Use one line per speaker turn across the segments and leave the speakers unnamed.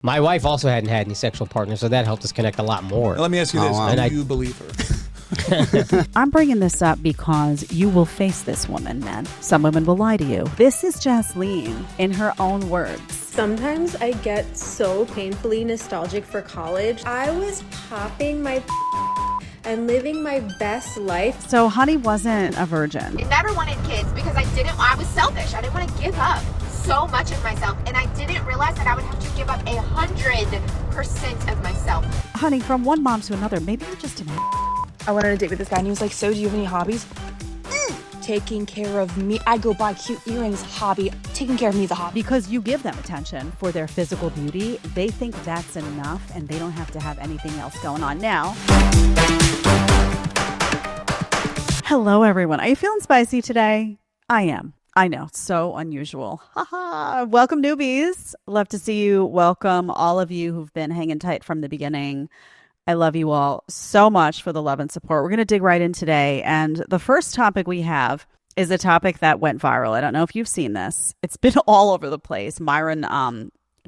My wife also hadn't had any sexual partners, so that helped us connect a lot more.
Now, let me ask you this.
wow.
Do you believe her?
I'm bringing this up because you will face this woman, men. Some women will lie to you. This is Jasleen in her own words.
Sometimes I get so painfully nostalgic for college. I was popping my and living my best life.
So Honey wasn't a virgin.
I never wanted kids because I was selfish. I didn't want to give up so much of myself, and I didn't realize that I would have to give up 100% of myself.
Honey, from one mom to another, maybe you're just an
I went on a date with this guy and he was like, so do you have any hobbies? Taking care of me. I go buy cute earrings, hobby. Taking care of me is a hobby.
because you give them attention for their physical beauty. They think that's enough and they don't have to have anything else going on. Now, hello everyone. Are you feeling spicy today? I am. I know, so unusual. Haha. Welcome, newbies. Love to see you. Welcome all of you who've been hanging tight from the beginning. I love you all so much for the love and support. We're going to dig right in today. And the first topic we have is a topic that went viral. I don't know if you've seen this. It's been all over the place. Myron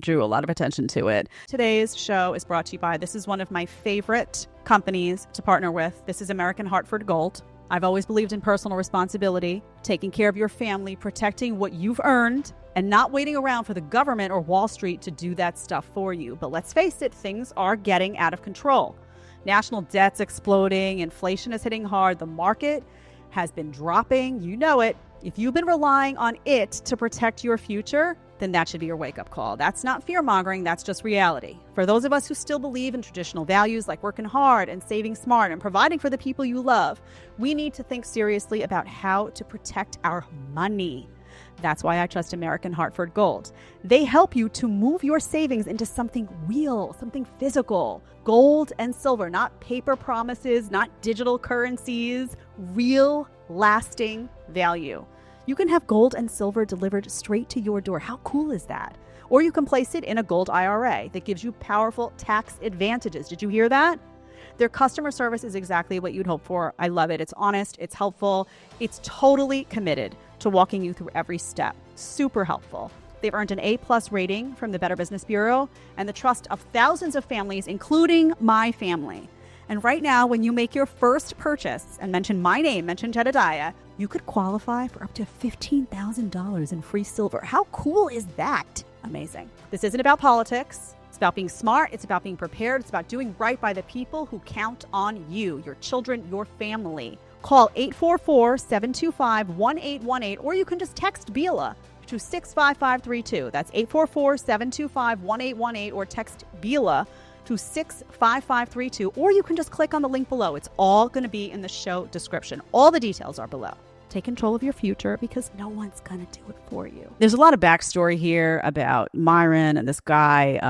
drew a lot of attention to it. Today's show is brought to you by, this is one of my favorite companies to partner with. This is American Hartford Gold. I've always believed in personal responsibility, taking care of your family, protecting what you've earned, and not waiting around for the government or Wall Street to do that stuff for you. But let's face it, things are getting out of control. National debt's exploding, inflation is hitting hard, the market has been dropping. You know it. If you've been relying on it to protect your future, then that should be your wake-up call. That's not fear-mongering, that's just reality. For those of us who still believe in traditional values like working hard and saving smart and providing for the people you love, we need to think seriously about how to protect our money. That's why I trust American Hartford Gold. They help you to move your savings into something real, something physical. Gold and silver, not paper promises, not digital currencies, real lasting value. You can have gold and silver delivered straight to your door. How cool is that? Or you can place it in a gold IRA that gives you powerful tax advantages. Did you hear that? Their customer service is exactly what you'd hope for. I love it. It's honest. It's helpful. It's totally committed to walking you through every step. Super helpful. They've earned an A+ rating from the Better Business Bureau and the trust of thousands of families, including my family. And right now, when you make your first purchase and mention my name, mention Jedediah, you could qualify for up to $15,000 in free silver. How cool is that? Amazing. This isn't about politics. It's about being smart. It's about being prepared. It's about doing right by the people who count on you, your children, your family. Call 844-725-1818, or you can just text Bila to 65532. That's 844-725-1818, or text Bila to 65532, or you can just click on the link below. It's all going to be in the show description. All the details are below. Take control of your future because no one's going to do it for you. There's a lot of backstory here about Myron and this guy,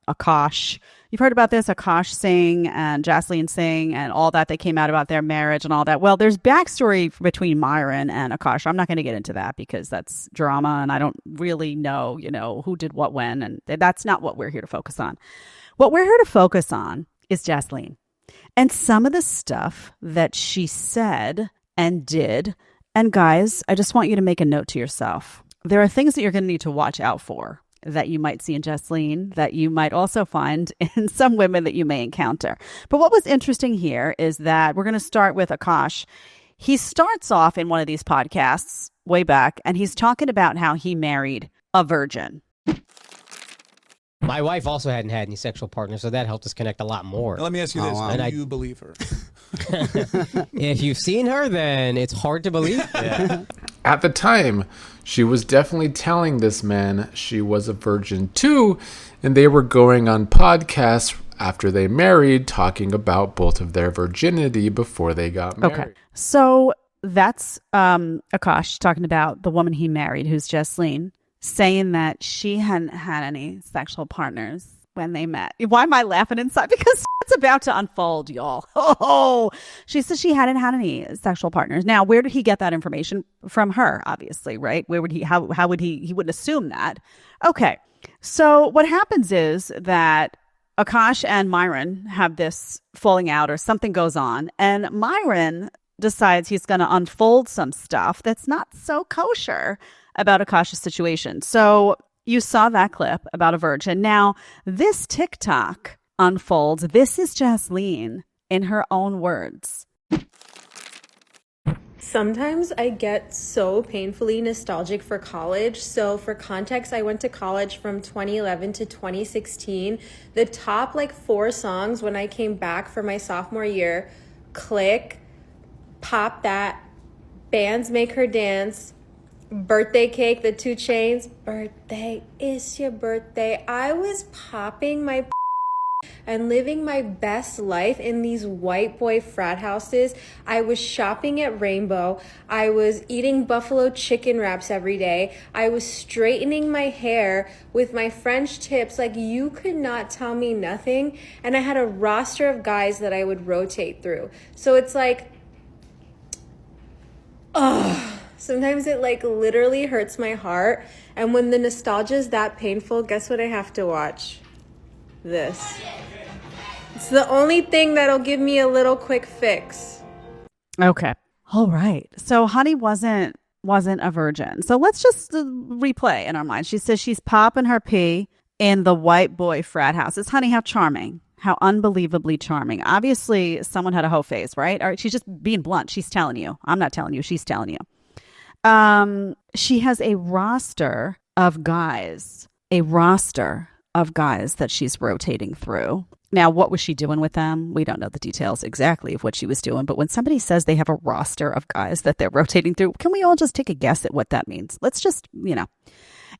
Akaash. You've heard about this, Akaash Singh and Jasleen Singh and all that. They came out about their marriage and all that. Well, there's backstory between Myron and Akaash. I'm not going to get into that because that's drama and I don't really know, who did what when. And that's not what we're here to focus on. What we're here to focus on is Jasleen and some of the stuff that she said and did. And guys, I just want you to make a note to yourself. There are things that you're going to need to watch out for that you might see in Jasleen, that you might also find in some women that you may encounter. But what was interesting here is that we're going to start with Akaash. He starts off in one of these podcasts way back, and he's talking about how he married a virgin.
My wife also hadn't had any sexual partners, so that helped us connect a lot more.
Now, let me ask you this.
wow.
Do you believe her?
If you've seen her, then it's hard to believe. Yeah.
At the time, she was definitely telling this man she was a virgin too, and they were going on podcasts after they married, talking about both of their virginity before they got married.
Okay, so that's Akaash talking about the woman he married, who's Jasleen, saying that she hadn't had any sexual partners when they met. Why am I laughing inside? Because it's about to unfold, y'all. Oh, she says she hadn't had any sexual partners. Now, where did he get that information from her? Obviously, right? Where would he? How would he wouldn't assume that. Okay, so what happens is that Akaash and Myron have this falling out, or something goes on, and Myron decides he's going to unfold some stuff that's not so kosher about Akaash's situation. So you saw that clip about a virgin. Now, this TikTok unfolds. This is Jasleen in her own words.
Sometimes I get so painfully nostalgic for college. So for context, I went to college from 2011 to 2016. The top 4 songs when I came back for my sophomore year, Click, Pop That, Bands Make Her Dance, Birthday Cake, the 2 Chainz, Birthday, It's Your Birthday. I was popping my and living my best life in these white boy frat houses. I was shopping at Rainbow. I was eating buffalo chicken wraps every day. I was straightening my hair with my French tips. You could not tell me nothing. And I had a roster of guys that I would rotate through. So it's sometimes it literally hurts my heart. And when the nostalgia is that painful, guess what I have to watch? This. It's the only thing that'll give me a little quick fix.
Okay. All right. So Honey wasn't a virgin. So let's just replay in our mind. She says she's popping her pee in the white boy frat houses. Honey, how charming. How unbelievably charming. Obviously, someone had a hoe phase, right? All right. She's just being blunt. She's telling you. I'm not telling you. She's telling you. She has a roster of guys. That she's rotating through. Now, what was she doing with them? We don't know the details exactly of what she was doing. But when somebody says they have a roster of guys that they're rotating through, can we all just take a guess at what that means? Let's just,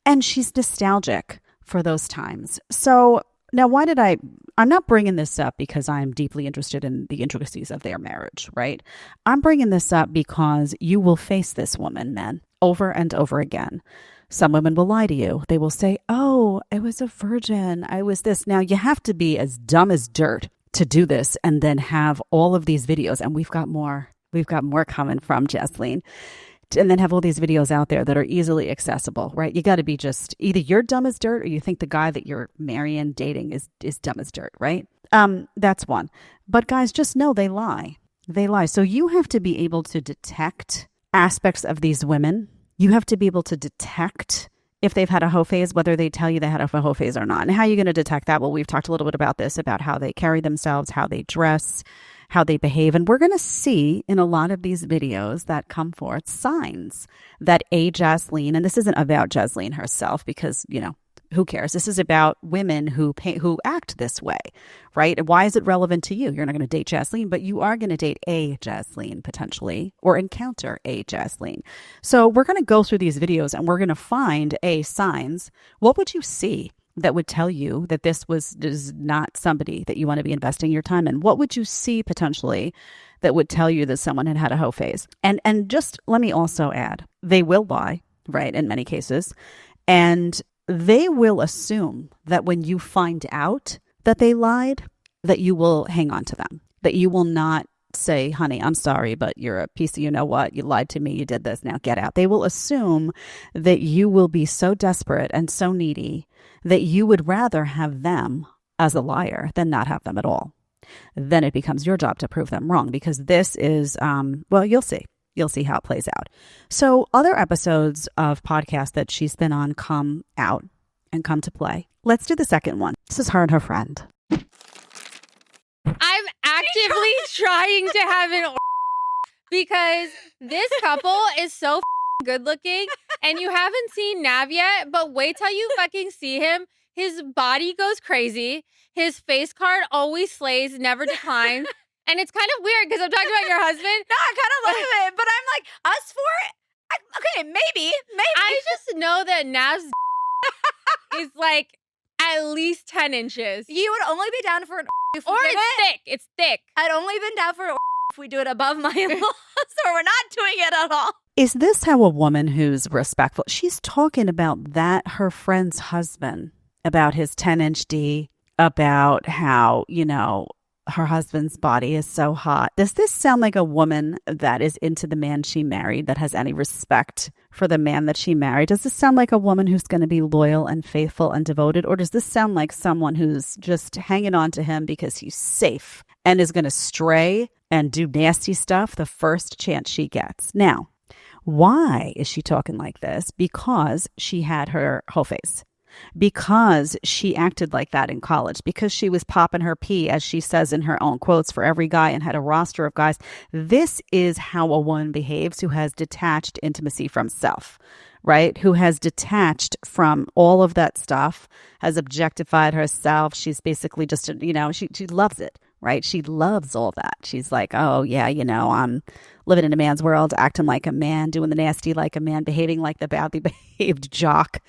And she's nostalgic for those times. So now I'm not bringing this up because I'm deeply interested in the intricacies of their marriage, right? I'm bringing this up because you will face this woman, men, over and over again. Some women will lie to you. They will say, oh, I was a virgin. I was this. Now, you have to be as dumb as dirt to do this and then have all of these videos. And we've got more coming from Jasleen. And then have all these videos out there that are easily accessible, right? You got to be just either you're dumb as dirt or you think the guy that you're marrying, dating is dumb as dirt, right? That's one. But guys, just know they lie. They lie. So you have to be able to detect aspects of these women. You have to be able to detect if they've had a hoe phase, whether they tell you they had a hoe phase or not. And how are you going to detect that? Well, we've talked a little bit about this, about how they carry themselves, how they dress, how they behave. And we're going to see in a lot of these videos that come forth signs that Jasleen, and this isn't about Jasleen herself because, who cares? This is about women who act this way, right? Why is it relevant to you? You're not going to date Jasleen, but you are going to date a Jasleen potentially or encounter a Jasleen. So we're going to go through these videos and we're going to find signs. What would you see that would tell you that this is not somebody that you want to be investing your time in? What would you see potentially that would tell you that someone had a hoe phase? And just let me also add, they will lie, right, in many cases. And they will assume that when you find out that they lied, that you will hang on to them, that you will not say, honey, I'm sorry, but you're a piece of you lied to me, you did this, now get out. They will assume that you will be so desperate and so needy that you would rather have them as a liar than not have them at all. Then it becomes your job to prove them wrong because this is, you'll see. You'll see how it plays out. So other episodes of podcasts that she's been on come out and come to play. Let's do the second one. This is her and her friend.
I'm actively trying to have an because this couple is so good looking and you haven't seen Nav yet, but wait till you fucking see him. His body goes crazy. His face card always slays, never declines. And it's kind of weird because I'm talking about your husband.
No, I kind of love it, but I'm like, us four? Okay, maybe.
I just know that Nav's is at least 10 inches.
You would only be down for an if we
or
did
it's
it.
thick. It's thick.
I'd only been down for an if we do it above my in-laws, or we're not doing it at all.
Is this how a woman who's respectful, she's talking about that, her friend's husband, about his 10-inch D, about how, her husband's body is so hot. Does this sound like a woman that is into the man she married, that has any respect for the man that she married? Does this sound like a woman who's going to be loyal and faithful and devoted? Or does this sound like someone who's just hanging on to him because he's safe and is going to stray and do nasty stuff the first chance she gets? Now, why is she talking like this? Because she had her hoe phase. because she acted like that in college, because she was popping her pee, as she says in her own quotes, for every guy and had a roster of guys. This is how a woman behaves who has detached intimacy from self, right? Who has detached from all of that stuff, has objectified herself. She's basically just, she loves it, right? She loves all that. She's like, oh yeah, I'm living in a man's world, acting like a man, doing the nasty like a man, behaving like the badly behaved jock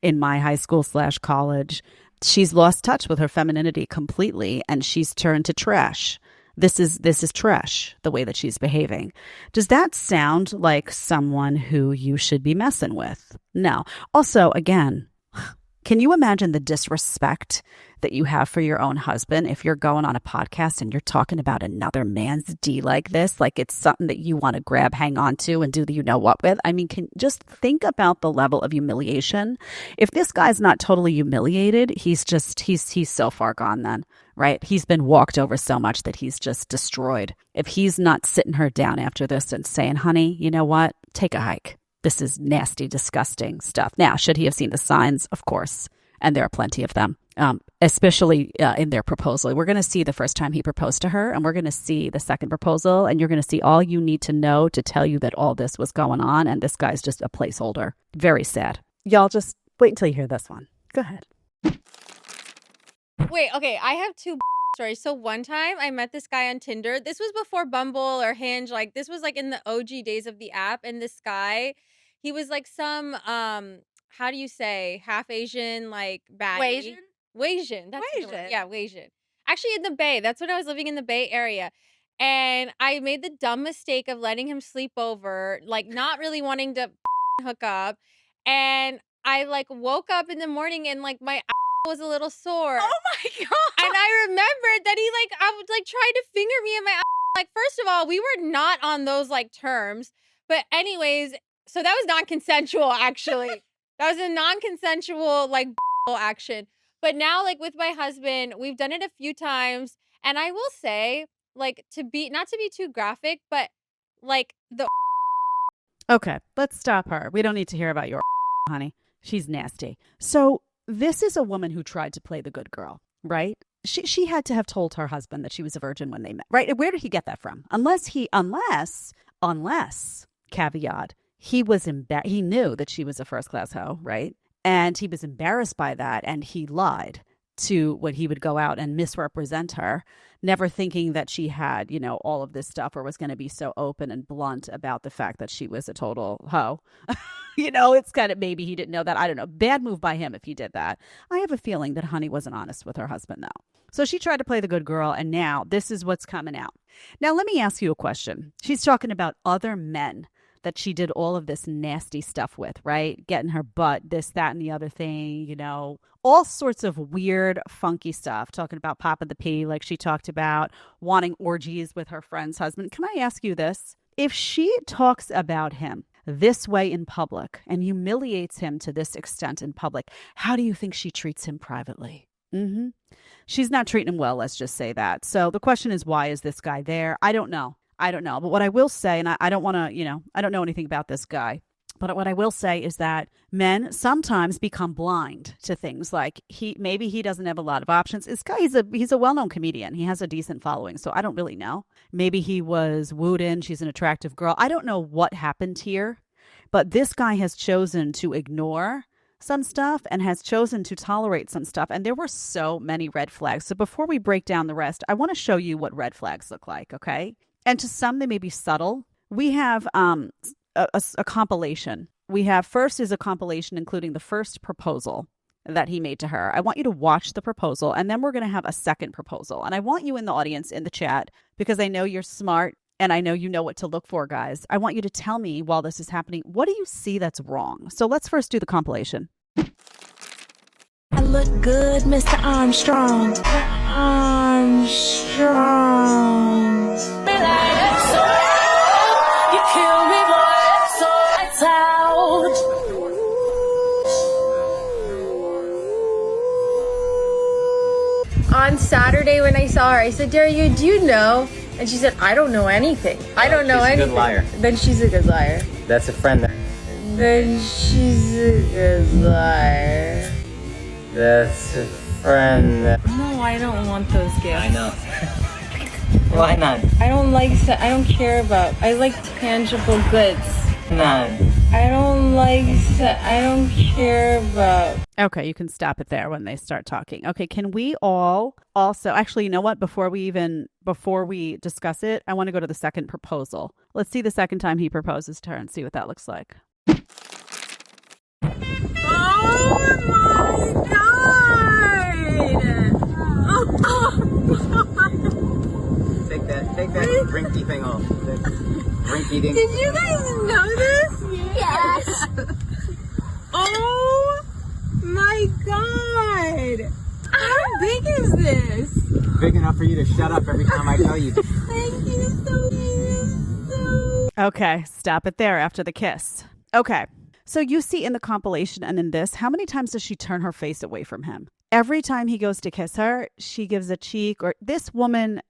in my high school / college. She's lost touch with her femininity completely, and she's turned to trash. This is trash, the way that she's behaving. Does that sound like someone who you should be messing with? No. Also, again, can you imagine the disrespect that you have for your own husband if you're going on a podcast and you're talking about another man's D like this, like it's something that you want to grab, hang on to, and do the you know what with? I mean, just think about the level of humiliation. If this guy's not totally humiliated, he's so far gone then, right? He's been walked over so much that he's just destroyed. If he's not sitting her down after this and saying, honey, you know what? Take a hike. This is nasty, disgusting stuff. Now, should he have seen the signs? Of course. And there are plenty of them, especially in their proposal. We're going to see the first time he proposed to her, and we're going to see the second proposal, and you're going to see all you need to know to tell you that all this was going on, and this guy's just a placeholder. Very sad. Y'all just wait until you hear this one. Go ahead.
Wait, okay, I have two stories. So one time I met this guy on Tinder. This was before Bumble or Hinge. Like, this was like in the OG days of the app. And this guy, he was like some, how do you say, half Asian, like baddie. Wasian. That's the word. Yeah, Wasian. Actually, in the Bay. That's when I was living in the Bay Area. And I made the dumb mistake of letting him sleep over, like not really wanting to hook up. And I like woke up in the morning and like my was a little sore.
Oh my God.
And I remembered that I was like trying to finger me in my like, first of all, we were not on those like terms. But anyways, so that was non-consensual actually. That was a non-consensual like action. But now like with my husband, we've done it a few times. And I will say, like, not to be too graphic, but like the
Okay, let's stop her. We don't need to hear about your honey. She's nasty. So this is a woman who tried to play the good girl, right? She had to have told her husband that she was a virgin when they met, right? Where did he get that from? Unless caveat, he knew that she was a first class hoe, right? And he was embarrassed by that, and he lied to what he would go out and misrepresent her, never thinking that she had, all of this stuff, or was going to be so open and blunt about the fact that she was a total hoe. It's kind of, maybe he didn't know that. I don't know. Bad move by him if he did that. I have a feeling that Honey wasn't honest with her husband, though. So she tried to play the good girl, and now this is what's coming out. Now, let me ask you a question. She's talking about other men that she did all of this nasty stuff with, right? Getting her butt, this, that, and the other thing, all sorts of weird, funky stuff. Talking about popping the pee, like she talked about, wanting orgies with her friend's husband. Can I ask you this? If she talks about him this way in public and humiliates him to this extent in public, how do you think she treats him privately? She's not treating him well, let's just say that. So the question is, why is this guy there? I don't know. But what I will say, and I don't want to, I don't know anything about this guy, but what I will say is that men sometimes become blind to things like maybe he doesn't have a lot of options. This guy, he's a well-known comedian. He has a decent following. So I don't really know. Maybe he was wooed in. She's an attractive girl. I don't know what happened here, but this guy has chosen to ignore some stuff and has chosen to tolerate some stuff. And there were so many red flags. So before we break down the rest, I want to show you what red flags look like. Okay. And to some, they may be subtle. We have a compilation. First is a compilation including the first proposal that he made to her. I want you to watch the proposal, and then we're going to have a second proposal. And I want you in the audience, in the chat, because I know you're smart and I know you know what to look for, guys. I want you to tell me while this is happening, what do you see that's wrong? So let's first do the compilation.
I look good, Mr. Armstrong. You kill me, boy, so it's out.
On Saturday when I saw her, I said, do you know? And she said, I don't know anything. I don't know anything.
She's a good liar.
Then she's a good liar.
That's a friend.
Then she's a good liar.
That's a friend.
No, I don't want those gifts.
I know. Why not?
I don't care about. I like tangible goods.
None.
I don't care about.
Okay, you can stop it there when they start talking. Okay, can we all also, actually, you know what? Before we discuss it, I want to go to the second proposal. Let's see the second time he proposes to her and see what that looks like.
Oh my God!
Take that drinky thing off. Drinky dink.
Did you guys know this?
Yes.
Oh my God! How big is this?
Big enough for you to shut up every time I tell you.
Thank you so much.
Okay, stop it there after the kiss. Okay, so you see in the compilation and in this, how many times does she turn her face away from him? Every time he goes to kiss her, she gives a cheek, or this woman,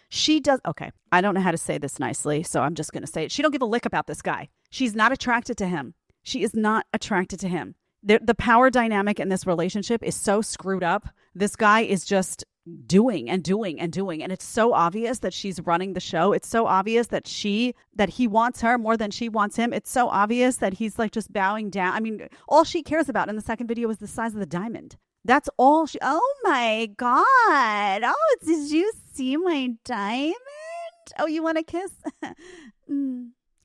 she does. Okay, I don't know how to say this nicely, so I'm just going to say it. She don't give a lick about this guy. She's not attracted to him. She is not attracted to him. The power dynamic in this relationship is so screwed up. This guy is just doing and doing and doing. And it's so obvious that she's running the show. It's so obvious that he wants her more than she wants him. It's so obvious that he's like just bowing down. I mean, all she cares about in the second video is the size of the diamond. That's all she, oh my God. Oh, did you see my diamond? Oh, you want to kiss?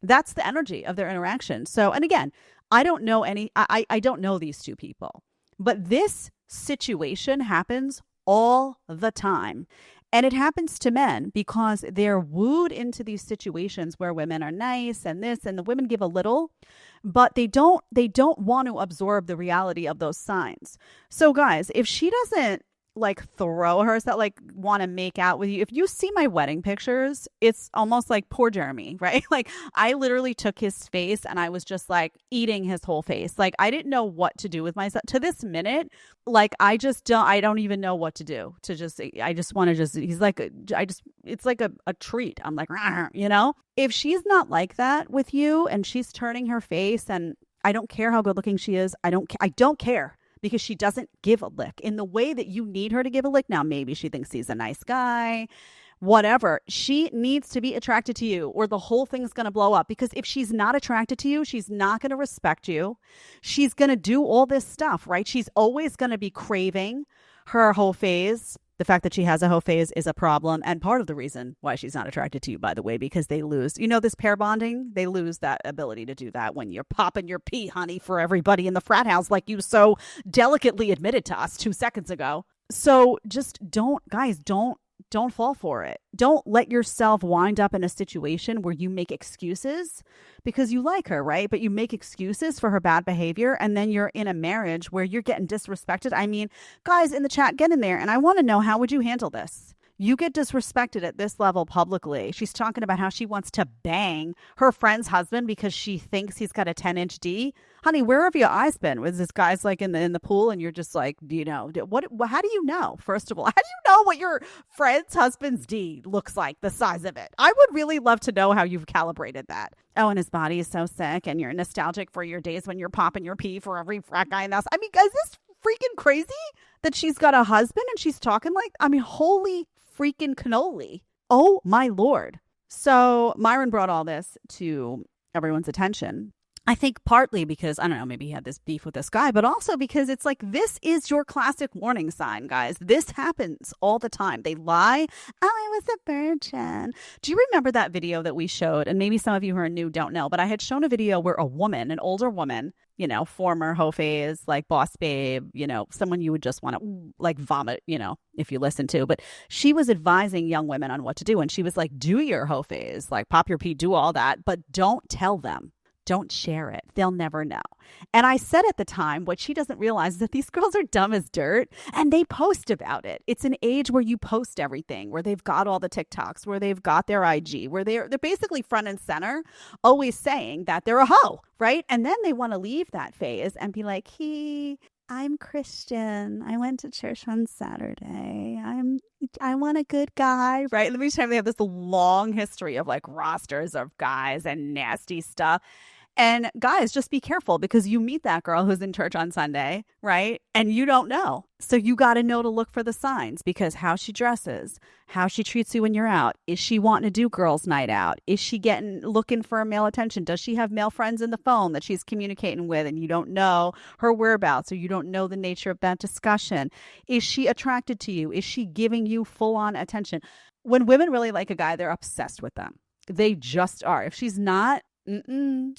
That's the energy of their interaction. So, and again, I don't know I don't know these two people, but this situation happens all the time. And it happens to men because they're wooed into these situations where women are nice and this, and the women give a little, but they don't want to absorb the reality of those signs. So guys, if she doesn't like throw herself, like want to make out with you, if you see my wedding pictures, it's almost like poor Jeremy, right? Like I literally took his face and I was just like eating his whole face. Like I didn't know what to do with myself to this minute. Like I don't even know what to do to just, I just want to just, he's like, it's like a treat. I'm like, you know, if she's not like that with you and she's turning her face, and I don't care how good looking she is. I don't care. Because she doesn't give a lick in the way that you need her to give a lick. Now, maybe she thinks he's a nice guy, whatever. She needs to be attracted to you or the whole thing's going to blow up. Because if she's not attracted to you, she's not going to respect you. She's going to do all this stuff, right? She's always going to be craving her whole phase. The fact that she has a whole phase is a problem. And part of the reason why she's not attracted to you, by the way, because they lose, you know, this pair bonding, they lose that ability to do that when you're popping your pee, honey, for everybody in the frat house, like you so delicately admitted to us 2 seconds ago. So just don't fall for it. Don't let yourself wind up in a situation where you make excuses because you like her, right? But you make excuses for her bad behavior, and then you're in a marriage where you're getting disrespected. I mean, guys in the chat, get in there. And I want to know, how would you handle this? You get disrespected at this level publicly. She's talking about how she wants to bang her friend's husband because she thinks he's got a 10-inch D. Honey, where have your eyes been? Was this guy's like in the pool and you're just like, you know, how do you know? First of all, how do you know what your friend's husband's D looks like, the size of it? I would really love to know how you've calibrated that. Oh, and his body is so sick and you're nostalgic for your days when you're popping your pee for every frat guy in the house. I mean, guys, this freaking crazy that she's got a husband and she's talking like, I mean, holy freaking cannoli. Oh my Lord. So Myron brought all this to everyone's attention. I think partly because, I don't know, maybe he had this beef with this guy, but also because it's like, this is your classic warning sign, guys. This happens all the time. They lie. Oh, I was a virgin. Do you remember that video that we showed? And maybe some of you who are new don't know, but I had shown a video where a woman, an older woman, you know, former hoe phase, like boss babe, you know, someone you would just want to like vomit, you know, if you listen to. But she was advising young women on what to do. And she was like, do your hoe phase, like pop your pee, do all that, but don't tell them. Don't share it. They'll never know. And I said at the time, what she doesn't realize is that these girls are dumb as dirt and they post about it. It's an age where you post everything, where they've got all the TikToks, where they've got their IG, where they're basically front and center, always saying that they're a hoe, right? And then they want to leave that phase and be like, I'm Christian. I went to church on Saturday. I want a good guy, right? Let me tell you, they have this long history of like rosters of guys and nasty stuff. And guys, just be careful because you meet that girl who's in church on Sunday, right? And you don't know. So you got to know to look for the signs, because how she dresses, how she treats you when you're out. Is she wanting to do girls' night out? Is she looking for male attention? Does she have male friends in the phone that she's communicating with and you don't know her whereabouts, or you don't know the nature of that discussion? Is she attracted to you? Is she giving you full-on attention? When women really like a guy, they're obsessed with them. They just are. If she's not,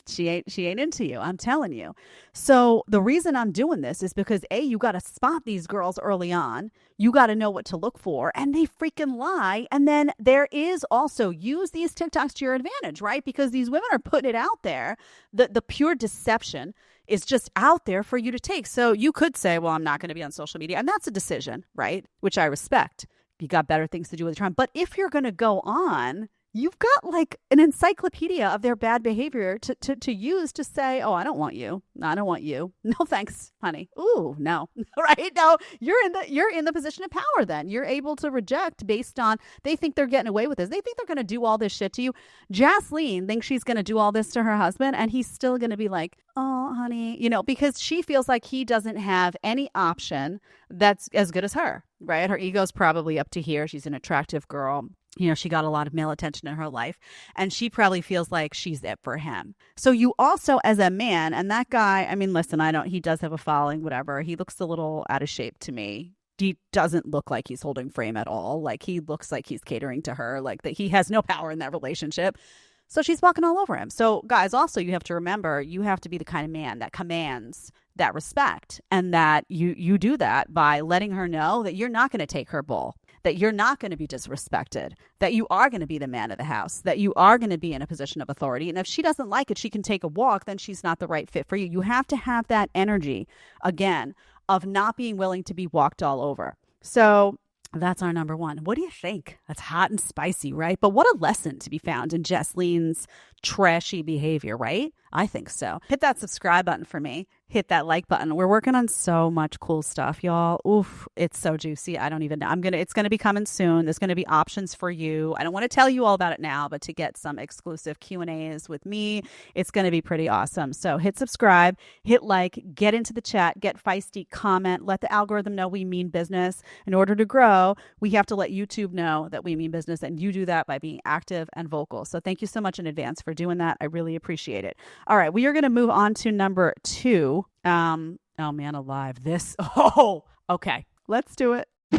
she ain't into you. I'm telling you. So the reason I'm doing this is because you got to spot these girls early on. You got to know what to look for, and they freaking lie. And then there is also, use these TikToks to your advantage, right? Because these women are putting it out there. The pure deception is just out there for you to take. So you could say, well, I'm not going to be on social media. And that's a decision, right? Which I respect. You got better things to do with your time. But if you're going to go on, you've got like an encyclopedia of their bad behavior to use to say, oh, I don't want you. I don't want you. No, thanks, honey. Ooh, no. Right? No, you're in the position of power then. You're able to reject based on, they think they're getting away with this. They think they're going to do all this shit to you. Jasleen thinks she's going to do all this to her husband, and he's still going to be like, oh, honey, because she feels like he doesn't have any option that's as good as her, right? Her ego's probably up to here. She's an attractive girl. She got a lot of male attention in her life, and she probably feels like she's it for him. So you also, as a man, and that guy, I mean, listen, he does have a following, whatever. He looks a little out of shape to me. He doesn't look like he's holding frame at all. Like, he looks like he's catering to her, like that he has no power in that relationship. So she's walking all over him. So guys, also, you have to remember, you have to be the kind of man that commands that respect, and that you do that by letting her know that you're not going to take her bull, that you're not going to be disrespected, that you are going to be the man of the house, that you are going to be in a position of authority. And if she doesn't like it, she can take a walk, then she's not the right fit for you. You have to have that energy, again, of not being willing to be walked all over. So that's our number one. What do you think? That's hot and spicy, right? But what a lesson to be found in Jasleen's trashy behavior, right? I think so. Hit that subscribe button for me. Hit that like button. We're working on so much cool stuff, y'all. Oof, it's so juicy. I don't even know. It's going to be coming soon. There's going to be options for you. I don't want to tell you all about it now, but to get some exclusive Q&As with me, it's going to be pretty awesome. So hit subscribe, hit like, get into the chat, get feisty, comment, let the algorithm know we mean business. In order to grow, we have to let YouTube know that we mean business, and you do that by being active and vocal. So thank you so much in advance for doing that. I really appreciate it. All right, we are going to move on to number 2. Oh man alive. Okay. Let's do it.
I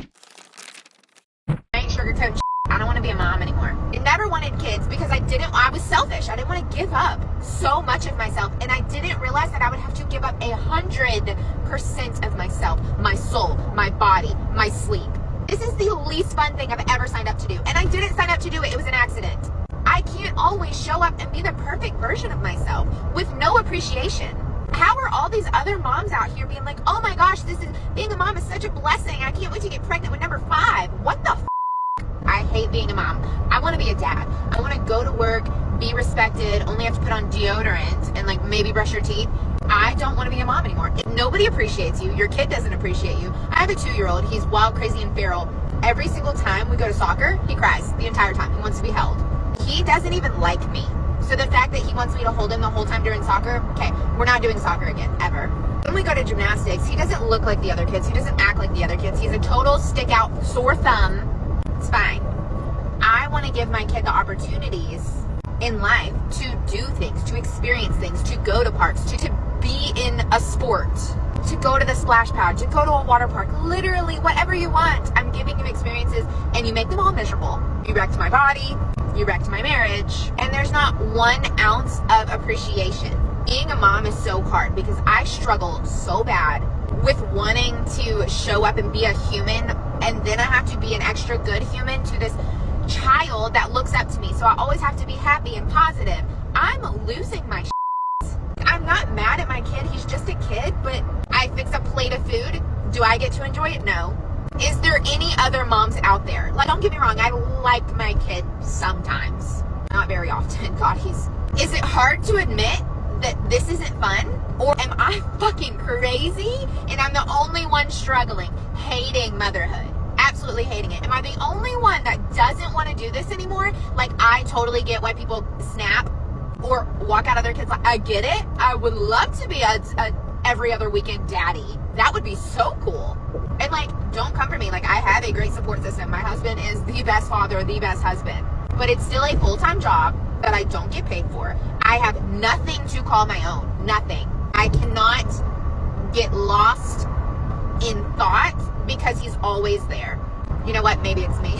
ain't sugarcoat. I don't want to be a mom anymore. I never wanted kids because I was selfish. I didn't want to give up so much of myself, and I didn't realize that I would have to give up 100% of myself, my soul, my body, my sleep. This is the least fun thing I've ever signed up to do, and I didn't sign up to do it. It was an accident. I can't always show up and be the perfect version of myself with no appreciation. How are all these other moms out here being like, oh my gosh, being a mom is such a blessing. I can't wait to get pregnant with number 5. What the f***? I hate being a mom. I want to be a dad. I want to go to work, be respected, only have to put on deodorant and like maybe brush your teeth. I don't want to be a mom anymore. If nobody appreciates you, your kid doesn't appreciate you. I have a 2-year-old. He's wild, crazy, and feral. Every single time we go to soccer, he cries the entire time. He wants to be held. He doesn't even like me. So the fact that he wants me to hold him the whole time during soccer, okay, we're not doing soccer again, ever. When we go to gymnastics, he doesn't look like the other kids. He doesn't act like the other kids. He's a total stick out, sore thumb. It's fine. I want to give my kid the opportunities in life to do things, to experience things, to go to parks, to be in a sport, to go to the splash pad, to go to a water park, literally whatever you want. I'm giving you experiences, and you make them all miserable. You wrecked my body, you wrecked my marriage, and there's not 1 ounce of appreciation. Being a mom is so hard because I struggle so bad with wanting to show up and be a human, and then I have to be an extra good human to this child that looks up to me. So I always have to be happy and positive. I'm losing my shit. I'm not mad at my kid. He's just a kid, but I fix a plate of food. Do I get to enjoy it? No. Is there any other moms out there? Like, don't get me wrong, I like my kid sometimes. Not very often. God, is it hard to admit that this isn't fun? Or am I fucking crazy and I'm the only one struggling, hating motherhood? Absolutely hating it. Am I the only one that doesn't want to do this anymore? Like, I totally get why people snap or walk out of their kids' life. I get it. I would love to be a every other weekend daddy. That would be so cool. And like, don't come for me. Like, I have a great support system. My husband is the best father, the best husband, but it's still a full-time job that I don't get paid for. I have nothing to call my own. Nothing. I cannot get lost in thought because he's always there. You know what? Maybe it's me.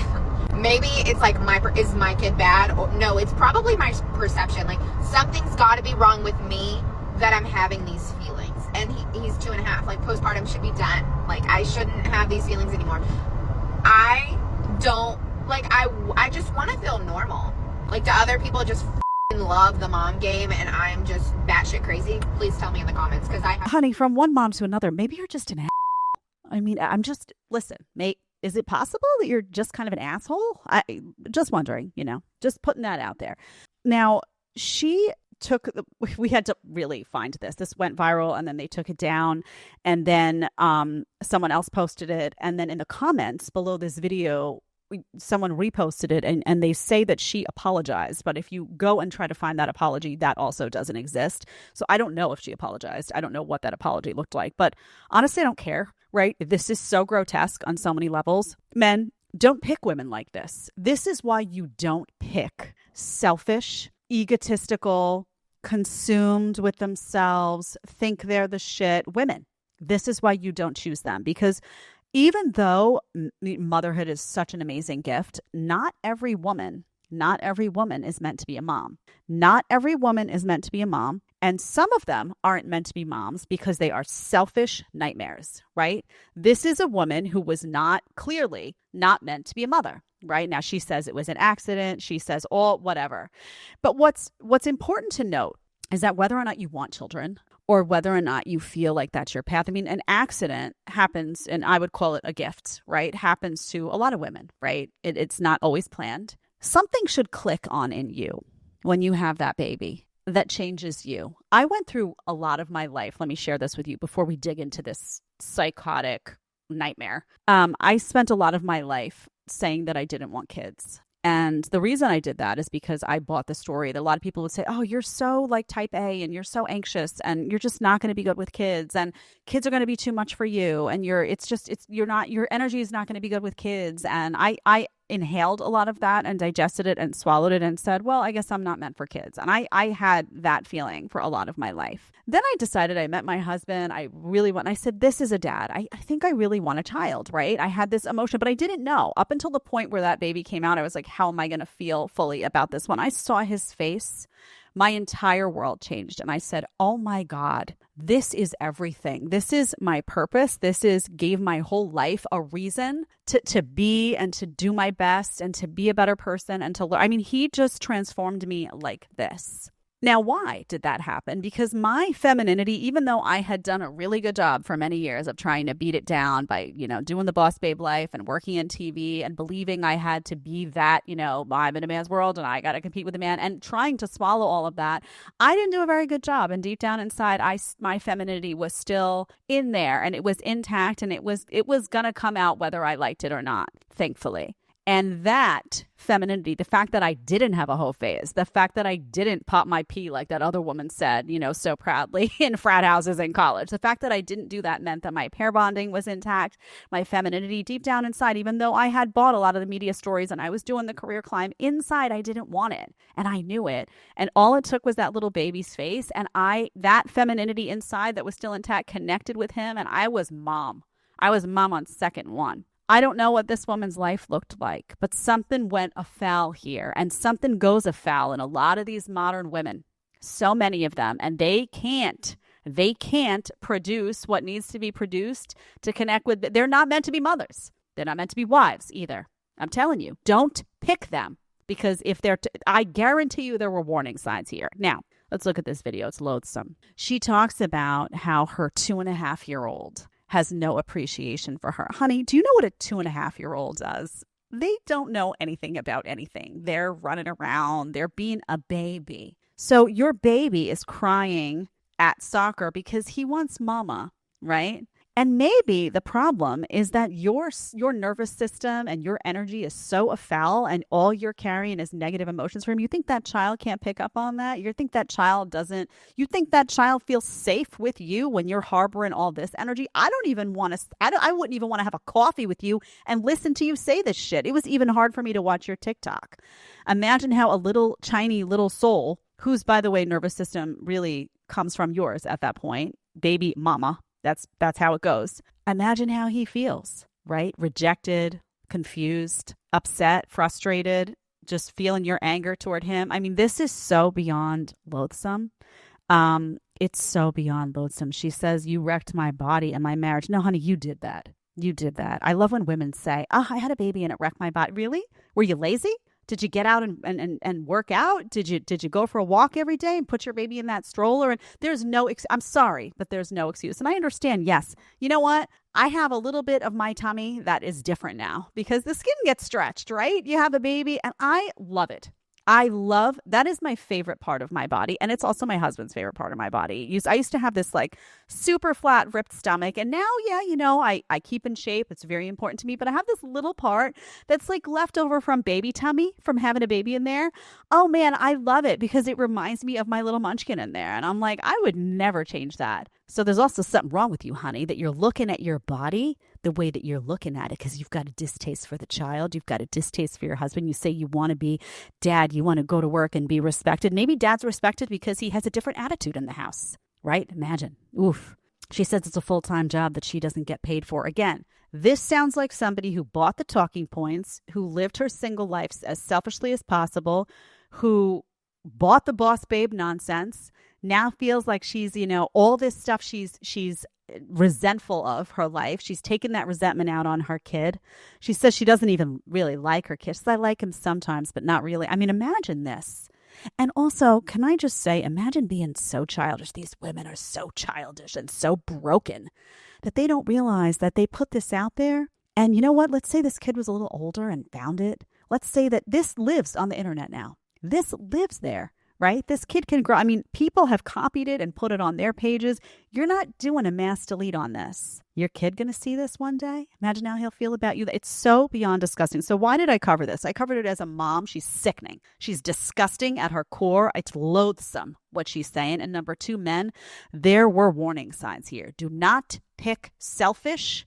Maybe it's like, is my kid bad? Or, no, it's probably my perception. Like, something's got to be wrong with me that I'm having these feelings. And he's 2.5. Like, postpartum should be done. Like, I shouldn't have these feelings anymore. I don't, like, I just want to feel normal. Like, do other people just love the mom game and I'm just batshit crazy? Please tell me in the comments, because
Honey, from one mom to another, maybe you're just an asshole. I mean, listen, mate, is it possible that you're just kind of an asshole? I just wondering, just putting that out there. Now, we had to really find this. This went viral and then they took it down, and then someone else posted it. And then in the comments below this video, someone reposted it and they say that she apologized. But if you go and try to find that apology, that also doesn't exist. So I don't know if she apologized. I don't know what that apology looked like. But honestly, I don't care, right? This is so grotesque on so many levels. Men, don't pick women like this. This is why you don't pick selfish, egotistical, consumed with themselves, think they're the shit women. This is why you don't choose them, because even though motherhood is such an amazing gift, not every woman is meant to be a mom. Not every woman is meant to be a mom. And some of them aren't meant to be moms because they are selfish nightmares, right? This is a woman who was clearly not meant to be a mother, right? Now she says it was an accident. She says whatever. But what's important to note is that whether or not you want children, or whether or not you feel like that's your path. I mean, an accident happens, and I would call it a gift, right? Happens to a lot of women, right? It's not always planned. Something should click on in you when you have that baby that changes you. I went through a lot of my life. Let me share this with you before we dig into this psychotic nightmare. I spent a lot of my life saying that I didn't want kids. And the reason I did that is because I bought the story that a lot of people would say, oh, you're so like type A and you're so anxious and you're just not going to be good with kids and kids are going to be too much for you. And your energy is not going to be good with kids. And I inhaled a lot of that and digested it and swallowed it and said, well, I guess I'm not meant for kids. And I had that feeling for a lot of my life. Then I decided, I met my husband. I said, this is a dad. I think I really want a child, right? I had this emotion, but I didn't know up until the point where that baby came out. I was like, how am I going to feel fully about this? When I saw his face, my entire world changed. And I said, oh my God, this is everything. This is my purpose. Gave my whole life a reason to be and to do my best and to be a better person and to learn. I mean, he just transformed me like this. Now, why did that happen? Because my femininity, even though I had done a really good job for many years of trying to beat it down by, doing the boss babe life and working in TV and believing I had to be that, I'm in a man's world and I got to compete with a man and trying to swallow all of that, I didn't do a very good job. And deep down inside, my femininity was still in there and it was intact and it was going to come out whether I liked it or not, thankfully. And that femininity, the fact that I didn't have a whole phase, the fact that I didn't pop my pee like that other woman said, so proudly in frat houses in college, the fact that I didn't do that meant that my pair bonding was intact, my femininity deep down inside, even though I had bought a lot of the media stories and I was doing the career climb, inside I didn't want it. And I knew it. And all it took was that little baby's face. And that femininity inside that was still intact connected with him. And I was mom. I was mom on second one. I don't know what this woman's life looked like, but something went afoul here and something goes afoul in a lot of these modern women, so many of them, and they can't produce what needs to be produced to connect with. They're not meant to be mothers. They're not meant to be wives either. I'm telling you, don't pick them because if I guarantee you there were warning signs here. Now, let's look at this video. It's loathsome. She talks about how her 2.5-year-old has no appreciation for her. Honey, do you know what a 2.5-year-old does? They don't know anything about anything. They're running around. They're being a baby. So your baby is crying at soccer because he wants mama, right? And maybe the problem is that your nervous system and your energy is so afoul and all you're carrying is negative emotions from him. You think that child can't pick up on that? You think that child feels safe with you when you're harboring all this energy? I wouldn't even want to have a coffee with you and listen to you say this shit. It was even hard for me to watch your TikTok. Imagine how a little tiny little soul, whose, by the way, nervous system really comes from yours at that point, baby mama. That's how it goes. Imagine how he feels, right? Rejected, confused, upset, frustrated, just feeling your anger toward him. I mean, this is so beyond loathsome. It's so beyond loathsome. She says, you wrecked my body and my marriage. No, honey, you did that. You did that. I love when women say, I had a baby and it wrecked my body. Really? Were you lazy? Did you get out and work out? Did you go for a walk every day and put your baby in that stroller? And there's no, I'm sorry, but there's no excuse. And I understand, yes, you know what? I have a little bit of my tummy that is different now because the skin gets stretched, right? You have a baby and I love it. That is my favorite part of my body. And it's also my husband's favorite part of my body. I used to have this like super flat ripped stomach. And now, yeah, I keep in shape. It's very important to me. But I have this little part that's like left over from baby tummy, from having a baby in there. Oh man, I love it because it reminds me of my little munchkin in there. And I'm like, I would never change that. So there's also something wrong with you, honey, that you're looking at your body the way that you're looking at it because you've got a distaste for the child. You've got a distaste for your husband. You say you want to be dad. You want to go to work and be respected. Maybe dad's respected because he has a different attitude in the house, right? Imagine. Oof. She says it's a full-time job that she doesn't get paid for. Again, this sounds like somebody who bought the talking points, who lived her single life as selfishly as possible, who bought the boss babe nonsense, now feels like she's, all this stuff she's resentful of her life. She's taken that resentment out on her kid. She says she doesn't even really like her kid. She says, I like him sometimes, but not really. I mean, imagine this. And also, can I just say, imagine being so childish. These women are so childish and so broken that they don't realize that they put this out there. And you know what? Let's say this kid was a little older and found it. Let's say that this lives on the internet now. This lives there. Right? This kid can grow. I mean, people have copied it and put it on their pages. You're not doing a mass delete on this. Your kid going to see this one day? Imagine how he'll feel about you. It's so beyond disgusting. So why did I cover this? I covered it as a mom. She's sickening. She's disgusting at her core. It's loathsome what she's saying. And number two, men, there were warning signs here. Do not pick selfish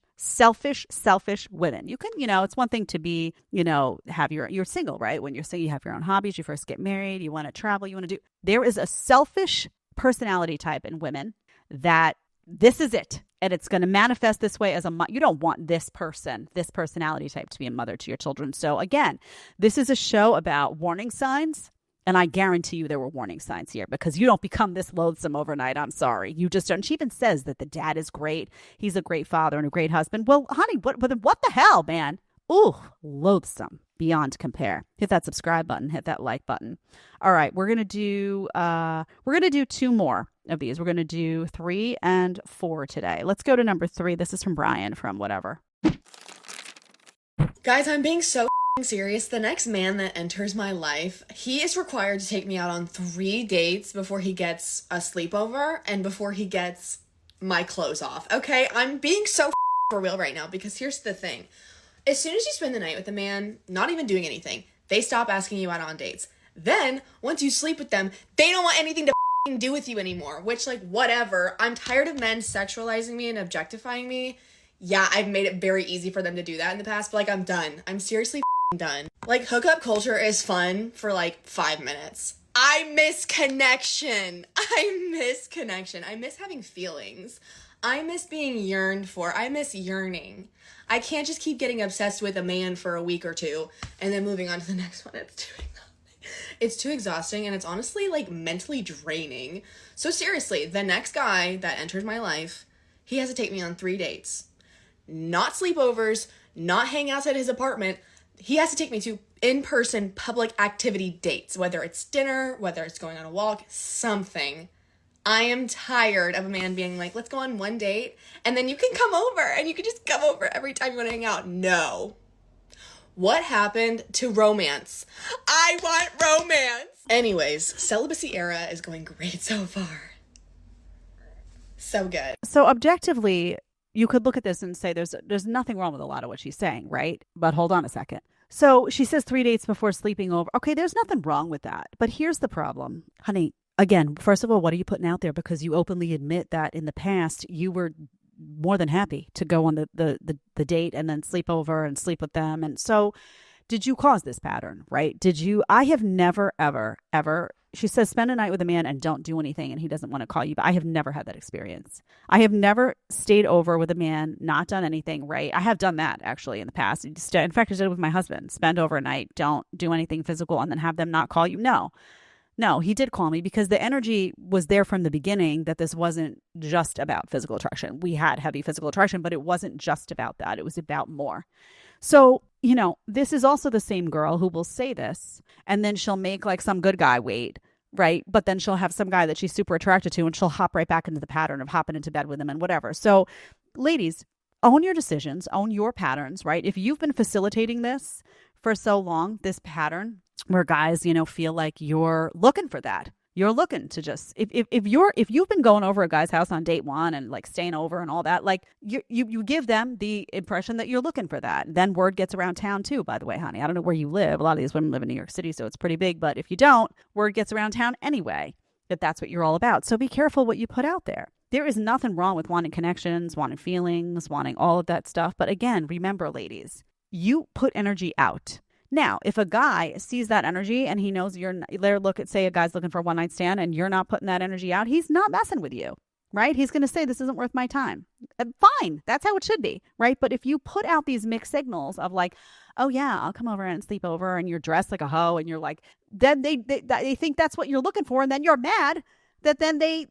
women. You can, it's one thing to be, you're single, right? When you're single, you have your own hobbies. You first get married. You want to travel. You want to do. There is a selfish personality type in women that this is it. And it's going to manifest this way as you don't want this personality type to be a mother to your children. So again, this is a show about warning signs. And I guarantee you there were warning signs here because you don't become this loathsome overnight. I'm sorry. You just don't. She even says that the dad is great. He's a great father and a great husband. Well, honey, what the hell, man? Ooh, loathsome beyond compare. Hit that subscribe button. Hit that like button. All right, we're gonna do two more of these. We're gonna do 3 and 4 today. Let's go to number 3. This is from Brian from whatever.
Guys, I'm being so serious. The next man that enters my life, he is required to take me out on 3 dates before he gets a sleepover and before he gets my clothes off. Okay, I'm being so for real right now because here's the thing. As soon as you spend the night with a man, not even doing anything, they stop asking you out on dates. Then, once you sleep with them, they don't want anything to do with you anymore, which, like, whatever. I'm tired of men sexualizing me and objectifying me. Yeah, I've made it very easy for them to do that in the past, but, like, I'm done. I'm seriously done. Like, hookup culture is fun for, like, 5 minutes. I miss connection. I miss having feelings. I miss being yearned for. I miss yearning. I can't just keep getting obsessed with a man for a week or two and then moving on to the next one. It's too exhausting, and it's honestly, like, mentally draining. So seriously, the next guy that enters my life, he has to take me on 3 dates. Not sleepovers, not hang outside his apartment. He has to take me to in-person public activity dates, whether it's dinner, whether it's going on a walk, something. I am tired of a man being like, let's go on 1 date, and then you can come over, and you can just come over every time you want to hang out. No. What happened to romance? I want romance! Anyways, celibacy era is going great so far. So good.
So objectively, you could look at this and say there's nothing wrong with a lot of what she's saying, right? But hold on a second. So she says 3 dates before sleeping over. Okay, there's nothing wrong with that. But here's the problem, honey. Again, first of all, what are you putting out there? Because you openly admit that in the past you were more than happy to go on the date and then sleep over and sleep with them. And so did you cause this pattern, right? I have never, ever, ever, she says, spend a night with a man and don't do anything and he doesn't want to call you. But I have never had that experience. I have never stayed over with a man, not done anything, right? I have done that actually in the past. In fact, I did it with my husband. Spend over a night, don't do anything physical and then have them not call you. No, he did call me because the energy was there from the beginning that this wasn't just about physical attraction. We had heavy physical attraction, but it wasn't just about that. It was about more. So, this is also the same girl who will say this and then she'll make like some good guy wait, right? But then she'll have some guy that she's super attracted to and she'll hop right back into the pattern of hopping into bed with him and whatever. So, ladies, own your decisions, own your patterns, right? If you've been facilitating this for so long, this pattern where guys, feel like you're looking for that. You're looking to just, if you've been going over a guy's house on date one and like staying over and all that, like you give them the impression that you're looking for that. Then word gets around town too, by the way, honey. I don't know where you live. A lot of these women live in New York City, so it's pretty big. But if you don't, word gets around town anyway, that that's what you're all about. So be careful what you put out there. There is nothing wrong with wanting connections, wanting feelings, wanting all of that stuff. But again, remember, ladies, you put energy out. Now, if a guy sees that energy and he knows say a guy's looking for a one night stand and you're not putting that energy out, he's not messing with you, right? He's going to say, this isn't worth my time. Fine. That's how it should be, right? But if you put out these mixed signals of like, oh yeah, I'll come over and sleep over and you're dressed like a hoe and you're like, then they think that's what you're looking for. And then you're mad that then they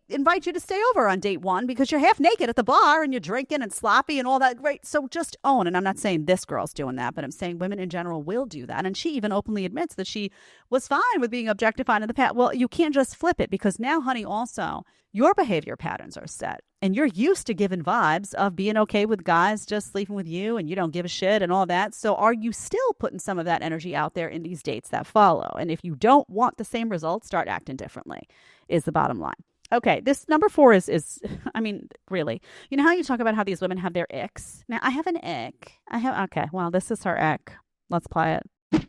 invite you to stay over on date one because you're half naked at the bar and you're drinking and sloppy and all that. Great. So just own. And I'm not saying this girl's doing that, but I'm saying women in general will do that. And she even openly admits that she was fine with being objectified in the past. Well, you can't just flip it because now, honey, also your behavior patterns are set and you're used to giving vibes of being okay with guys just sleeping with you and you don't give a shit and all that. So are you still putting some of that energy out there in these dates that follow? And if you don't want the same results, start acting differently is the bottom line. Okay, this number 4 is I mean, really. You know how you talk about how these women have their icks? Now, I have an ick. Okay, well, this is her ick. Let's play it.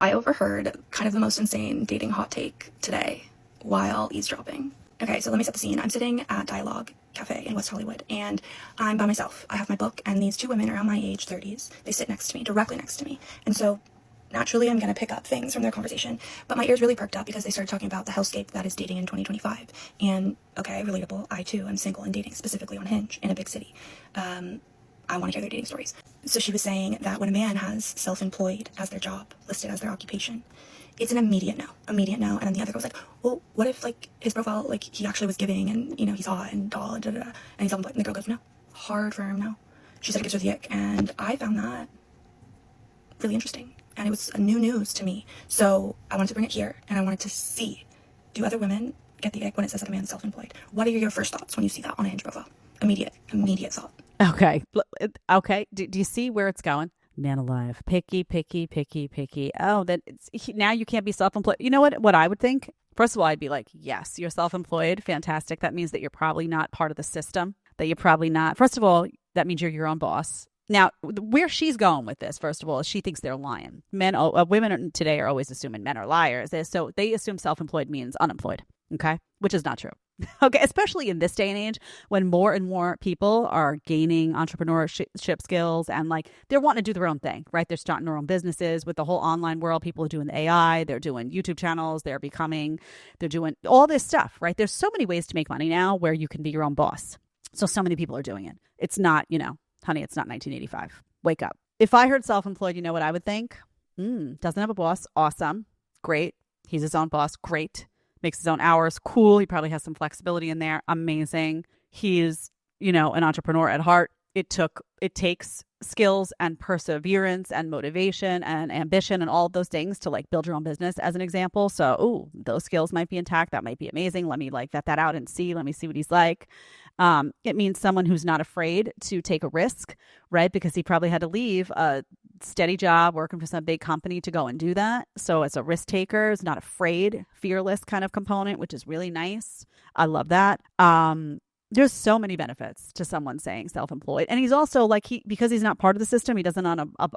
I overheard kind of the most insane dating hot take today while eavesdropping. Okay, so let me set the scene. I'm sitting at Dialogue Cafe in West Hollywood, and I'm by myself. I have my book, and these 2 women around my age, 30s, they sit next to me, directly next to me. And so naturally, I'm going to pick up things from their conversation, but my ears really perked up because they started talking about the hellscape that is dating in 2025. And okay, relatable. I too am single and dating specifically on Hinge in a big city. I want to hear their dating stories. So she was saying that when a man has self-employed as their job, listed as their occupation, it's an immediate no. And then the other girl was like, well, what if like his profile, like he actually was giving and he's hot and tall and and he's self-employed. And the girl goes, no, hard for him, no. She said it gives her the ick. And I found that really interesting. And it was a new news to me. So I wanted to bring it here and I wanted to see, do other women get the ick when it says that a man's self-employed? What are your first thoughts when you see that on a Hinge profile? Immediate thought.
Okay. Do you see where it's going? Man alive. Picky. Oh, now you can't be self-employed. You know what I would think? First of all, I'd be like, yes, you're self-employed. Fantastic. That means that you're probably not part of the system, that you're probably not. First of all, that means you're your own boss. Now, where she's going with this, first of all, is she thinks they're lying. Women today are always assuming men are liars. So they assume self-employed means unemployed, okay? Which is not true. Okay, especially in this day and age when more and more people are gaining entrepreneurship skills and like they're wanting to do their own thing, right? They're starting their own businesses with the whole online world. People are doing the AI, they're doing YouTube channels, they're doing all this stuff, right? There's so many ways to make money now where you can be your own boss. So many people are doing it. It's not, honey, it's not 1985. Wake up. If I heard self-employed, you know what I would think? Doesn't have a boss. Awesome. Great. He's his own boss. Great. Makes his own hours. Cool. He probably has some flexibility in there. Amazing. He's, an entrepreneur at heart. It takes skills and perseverance and motivation and ambition and all of those things to like build your own business as an example. So, those skills might be intact. That might be amazing. Let me like vet that out and see. Let me see what he's like. It means someone who's not afraid to take a risk, right? Because he probably had to leave a steady job working for some big company to go and do that. So it's a risk taker, is not afraid, fearless kind of component, which is really nice. I love that. there's so many benefits to someone saying self-employed. And he's also like, because he's not part of the system, he doesn't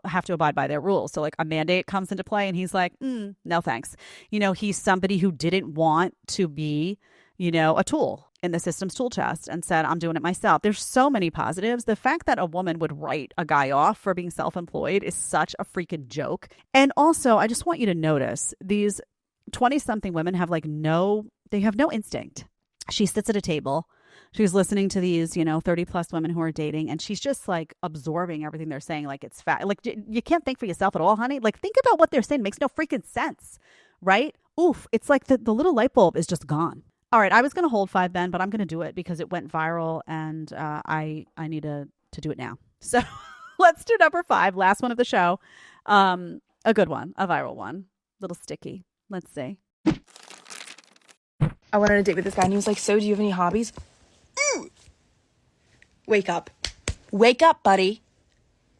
have to abide by their rules. So like a mandate comes into play and he's like, no thanks. He's somebody who didn't want to be, a tool in the system's tool chest and said, I'm doing it myself. There's so many positives. The fact that a woman would write a guy off for being self-employed is such a freaking joke. And also, I just want you to notice these 20-something women have no instinct. She sits at a table. She's listening to these, 30 plus women who are dating, and she's just like absorbing everything they're saying like it's fat. Like, you can't think for yourself at all, honey. Like, think about what they're saying. It makes no freaking sense, right? Oof. It's like the little light bulb is just gone. All right. I was going to hold 5, Ben, but I'm going to do it because it went viral and I need to do it now. So let's do number 5. Last one of the show. A good one, a viral one, little sticky. Let's see.
I went on a date with this guy and he was like, so do you have any hobbies? Wake up. Wake up, buddy.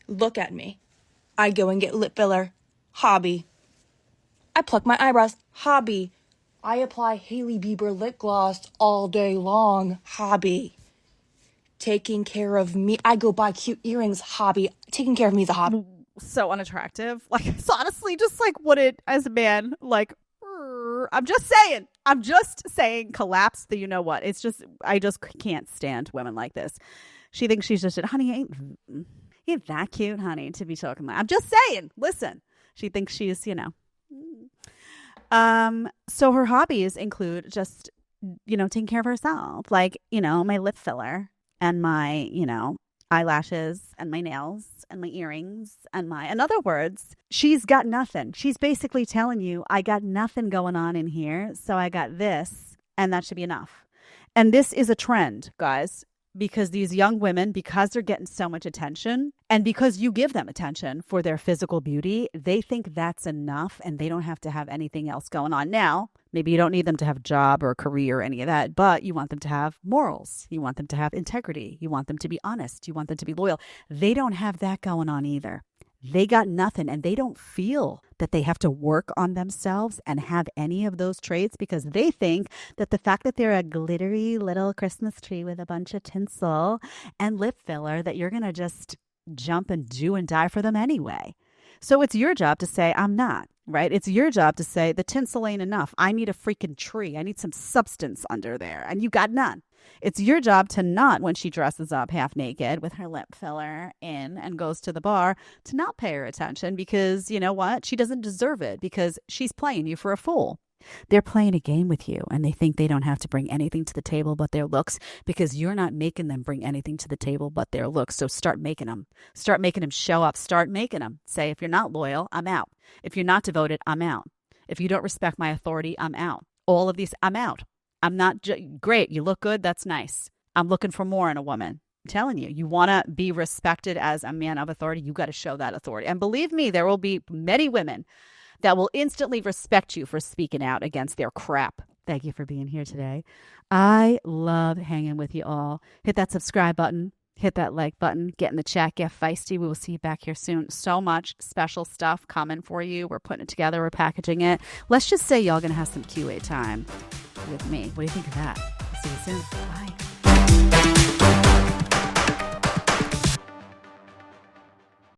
Look at me. I go and get lip filler. Hobby. I pluck my eyebrows. Hobby. I apply Hailey Bieber lip gloss all day long. Hobby. Taking care of me. I go buy cute earrings. Hobby. Taking care of me is a hobby.
So unattractive. Like, it's honestly just like what it, as a man, like, I'm just saying collapse the, what? It's just, I just can't stand women like this. She thinks she's just, honey, ain't that cute, honey, to be talking like. I'm just saying, listen. She thinks she's, So her hobbies include just, taking care of herself. Like, my lip filler and my, eyelashes and my nails and my earrings and in other words, she's got nothing. She's basically telling you, I got nothing going on in here. So I got this and that should be enough. And this is a trend, guys, because these young women, because they're getting so much attention and because you give them attention for their physical beauty, they think that's enough and they don't have to have anything else going on. Now, maybe you don't need them to have a job or a career or any of that, but you want them to have morals. You want them to have integrity. You want them to be honest. You want them to be loyal. They don't have that going on either. They got nothing and they don't feel that they have to work on themselves and have any of those traits because they think that the fact that they're a glittery little Christmas tree with a bunch of tinsel and lip filler that you're going to just jump and do and die for them anyway. So it's your job to say, I'm not, right? It's your job to say the tinsel ain't enough. I need a freaking tree. I need some substance under there. And you got none. It's your job to not, when she dresses up half naked with her lip filler in and goes to the bar, to not pay her attention because you know what? She doesn't deserve it because she's playing you for a fool. They're playing a game with you and they think they don't have to bring anything to the table but their looks because you're not making them bring anything to the table but their looks. So start making them. Start making them show up. Start making them. Say, if you're not loyal, I'm out. If you're not devoted, I'm out. If you don't respect my authority, I'm out. All of these, I'm out. I'm not great. You look good. That's nice. I'm looking for more in a woman. I'm telling you, you want to be respected as a man of authority. You got to show that authority. And believe me, there will be many women that will instantly respect you for speaking out against their crap. Thank you for being here today. I love hanging with you all. Hit that subscribe button. Hit that like button. Get in the chat. Get feisty. We will see you back here soon. So much special stuff coming for you. We're putting it together. We're packaging it. Let's just say y'all going to have some QA time with me. What do you think of that? See you soon. Bye.